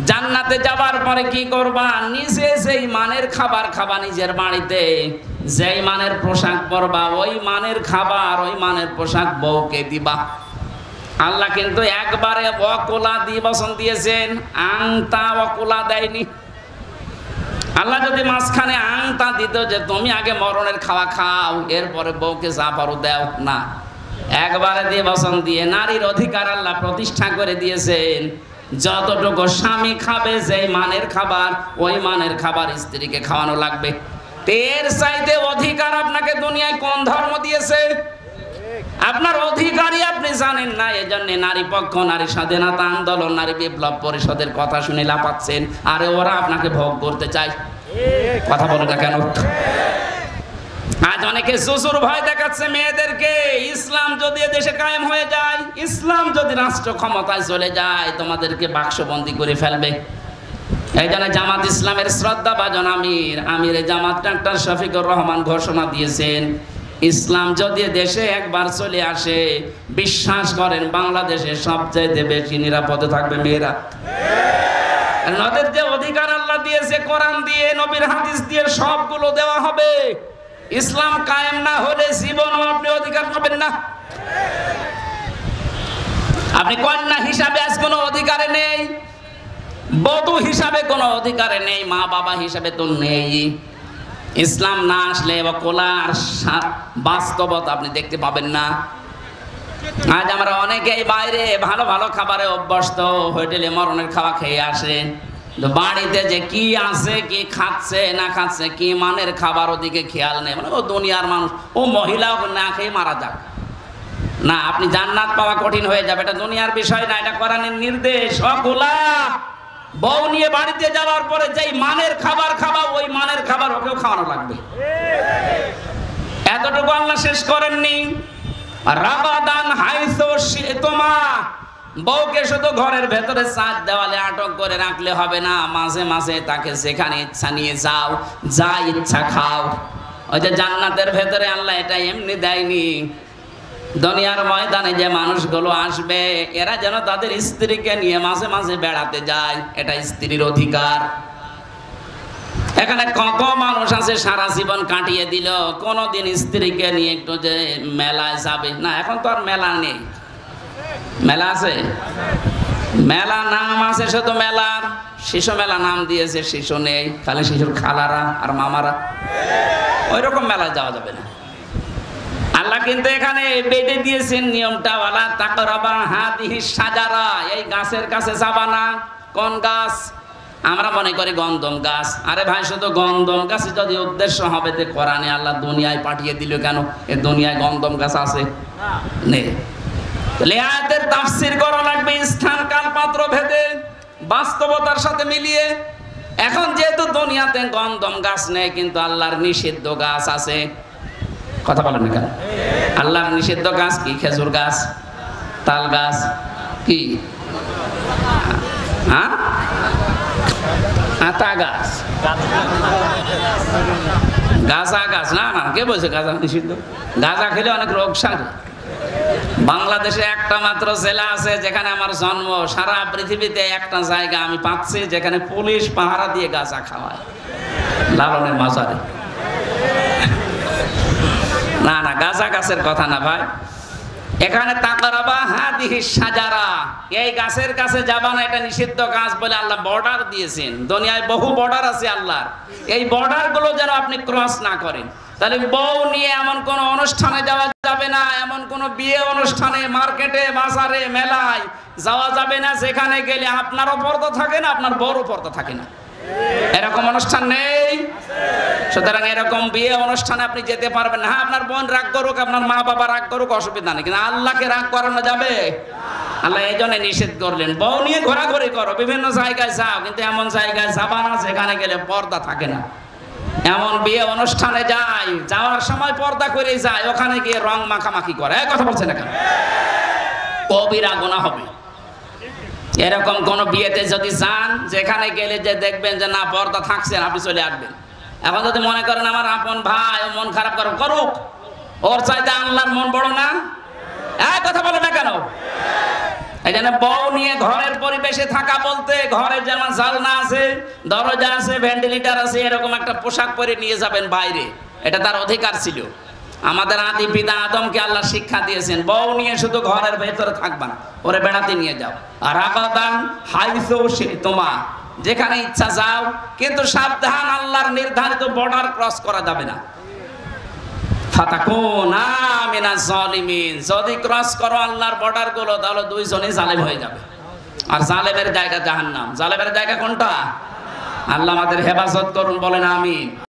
জান্নাতে যাবার পরে কি করবা? নিজে যেই মানের খাবার খাবা নিজের বাড়িতে, যেই মানের পোশাক পরবা, ওই মানের খাবার ওই মানের পোশাক বউকে দিবা। আল্লাহ কিন্তু একবারে ওয়াকুলা দিবসন দিয়েছেন, আংতা ওয়াকুলা দেয়নি। আল্লাহ যদি মাঝখানে আংতা দিত যে তুমি আগে মরণের খাওয়া খাও, এরপরে বউকে যা পারো দেও, না, একবারে দিবসন দিয়ে নারীর অধিকার আল্লাহ প্রতিষ্ঠা করে দিয়েছেন। যতটুকু স্বামী খাবে যেই মানের খাবার ওই মানের খাবার স্ত্রীকে খাওয়ানো লাগবে। এর চাইতে অধিকার আপনাকে দুনিয়ায় কোন ধর্ম দিয়েছে? আপনার অধিকারই আপনি জানেন না। এজন্য নারী পক্ষ, নারী স্বাধীনতা আন্দোলন, নারী বিপ্লব পরিষদের কথা শুনে লাফাচ্ছেন। আরে ওরা আপনাকে ভোগ করতে চায়। কথা বলে না কেন? আজ অনেকে শ্বশুর ভয় দেখাচ্ছে মেয়েদেরকে। ইসলাম যদি দেশে কায়েম হয়ে যায়, ইসলাম যদি রাষ্ট্র ক্ষমতায় চলে যায়, তোমাদেরকে বাক্সবন্দি করে ফেলবে। এই জন্য জামাত ইসলামের শ্রদ্ধাভাজন আমির জামাত ডাক্তার শফিকুর রহমান ঘোষণা দিয়েছেন, ইসলাম যদি দেশে একবার চলে আসে, বিশ্বাস করেন বাংলাদেশে সবচাইতে বেশি নিরাপদে থাকবে মেয়েরা। ওদের যে অধিকার আল্লাহ দিয়েছে কোরআন দিয়ে, নবীর হাদিস দিয়ে সবগুলো দেওয়া হবে। ইসলাম কায়েম না হলে জীবনও আপনি অধিকার পাবেন না। আপনি কন্যা হিসাবে আজ কোনো অধিকারে নেই, বধূ হিসাবে কোনো অধিকারে নেই, মা বাবা হিসাবে তো নেই। ইসলাম না আসলে কোলার বাস্তবতা আপনি দেখতে পাবেন না। আজ আমরা অনেকেই বাইরে ভালো ভালো খাবারে অভ্যস্ত, হোটেলে মরণের খাওয়া খেয়ে আসে। বাড়িতে যে কি আছে, কি খাচ্ছে না খাচ্ছে, কি মানের খাবার, ওদিকে খেয়াল নেই। মানে ও দুনিয়ার মানুষ, ও মহিলাও না খেয়ে মারা যাক না, আপনি জান্নাত পাওয়া কঠিন হয়ে যাবে। এটা দুনিয়ার বিষয় না, এটা কোরআনের নির্দেশ। অকুলা বউ নিয়ে বাড়িতে যাওয়ার পরে যেই মানের খাবার খাবা ওই মানের খাবার ওকেও খাওয়ানো লাগবে। এতটুকু আল্লাহ শেষ করেননি। রাগাদান হাইসো শিতমা, বউকে শুধু ঘরের ভেতরে চার দেওয়ালে আটক করে রাখলে হবে না, মাঝে মাঝে তাকে যেখানে ইচ্ছা নিয়ে যাও, যা ইচ্ছা খাও। ওই যে জান্নাতের ভেতরে আল্লাহ এটা এমনি দেয়নি। দুনিয়ার ময়দানে যে মানুষগুলো আসবে, এরা যেন তাদের স্ত্রীকে নিয়ে মাঝে মাঝে বেড়াতে যায়, এটা স্ত্রীর অধিকার। এখানে কত মানুষ আছে সারা জীবন কাটিয়ে দিল, কোনোদিন স্ত্রীকে নিয়ে একটু যে মেলায় যাবে না। এখন তো আর মেলা নেই। মেলা আছে? মেলা নাম আছে শুধু মেলার, শিশু মেলা নাম দিয়েছে, শিশু নেই, খালি শিশুর খালারা আর মামারা। ওই রকম মেলায় যাওয়া যাবে না। আল্লাহ কিন্তু এখানে বেঁধে দিয়েছেন নিয়মটা, ওয়ালা তাকরাবা হাদিহি সাজারা, এই গাছের কাছে যাবা না। কোন গাছ? আমরা মনে করি গন্ধম গাছ। আরে ভাই, শুধু গন্ধম গাছ যদি উদ্দেশ্য হবে যে কোরআনে আল্লাহ দুনিয়ায় পাঠিয়ে দিল কেন? এ দুনিয়ায় গন্ধম গাছ আছে? নেই। আয়াতের তাফসীর করা লাগবে স্থান কাল পাত্র ভেদে, বাস্তবতার সাথে মিলিয়ে। এখন যেহেতু দুনিয়াতে গন্ধম গাছ নেই, কিন্তু আল্লাহর নিষিদ্ধ গাছ আছে। কথা বলেন না কেন? আল্লাহর নিষিদ্ধ গাছ কি? খেজুর গাছ, তাল গাছ, কি আতা গাছ, গাঁজা গাছ। না না, কে বলছে গাঁজা নিষিদ্ধ? গাঁজা খেলে অনেক রোগ সারে। বাংলাদেশে একটা মাত্র জেলা আছে যেখানে আমার জন্ম। সারা পৃথিবীতে একটা জায়গা আমি পাচ্ছি যেখানে পুলিশ পাহারা দিয়ে গাঁজা খাওয়ায়, লালনের মাজারে। না না, গাঁজা গাছের কথা না ভাই। এখানে তাকরাবা হাদিহি সাজারা, এই গাছের কাছে যাবা না, এটা নিষিদ্ধ গাছ বলে আল্লাহ বর্ডার দিয়েছেন। দুনিয়ায় বহু বর্ডার আছে আল্লাহর, এই বর্ডার গুলো যেন আপনি ক্রস না করেন। তাহলে বউ নিয়ে এমন কোন অনুষ্ঠানে যাওয়া যাবে না, এমন কোন বিয়ে অনুষ্ঠানে, মার্কেটে, বাজারে, মেলায় যাওয়া যাবে না যেখানে গেলে আপনারও পর্দা থাকে না, আপনার বউরও পর্দা থাকে না। এরকম অনুষ্ঠান নেই। সুতরাং এরকম বিয়ে অনুষ্ঠানে আপনি যেতে পারবেন না। হ্যাঁ, আপনার বোন রাগ করুক, আপনার মা বাবা রাগ করুক, অসুবিধা নেই, কিন্তু আল্লাহকে রাগ করানো যাবে? আল্লাহ এই জন্য নিষেধ করলেন, বউ নিয়ে ঘোরাঘুরি করো, বিভিন্ন জায়গায় যাও, কিন্তু এমন জায়গায় যাবা না যেখানে গেলে পর্দা থাকে না। এমন বিয়ে অনুষ্ঠানে যাই, যাওয়ার সময় পর্দা করে যায়, ওখানে গিয়ে রং মাখামাখি করে, কথা বলছে না কেন? কবিরা গুনাহ হবে। এরকম কোন বিয়েতে যদি যান যেখানে গেলে যে দেখবেন যে না পর্দা থাকছেন, আপনি চলে আসবেন। এখন যদি মনে করেন আমার আপন ভাই, মন খারাপ করুক, ওর চাইতে আল্লাহর মন বড় না? কথা বলে না কেন? এই জন্য বউ নিয়ে ঘরের পরিবেশে থাকা বলতে ঘরে যেমন জানলা আছে, দরজা আছে, ভেন্টিলেটর আছে, এরকম একটা পোশাক পরে নিয়ে যাবেন বাইরে, এটা তার অধিকার ছিল। আমাদের আদি পিতা আদমকে আল্লাহ শিক্ষা দিয়েছেন, বউ নিয়ে শুধু ঘরের ভেতরে থাকবা না, ওরে বেড়াতে নিয়ে যাও। আর আবাদান হাইসো তোমা, যেখানে ইচ্ছা যাও, কিন্তু সাবধান, আল্লাহর নির্ধারিত বর্ডার ক্রস করা যাবে না। ফাতাকুনা মিনাজ জালিমিন, যদি ক্রস করো আল্লাহর বর্ডার গুলো, তাহলে দুইজনই জালেম হয়ে যাবে। আর জালেমের জায়গা জাহান্নাম। জালেমের জায়গা কোনটা? আল্লাহ আমাদের হেফাজত করুন, বলেন আমিন।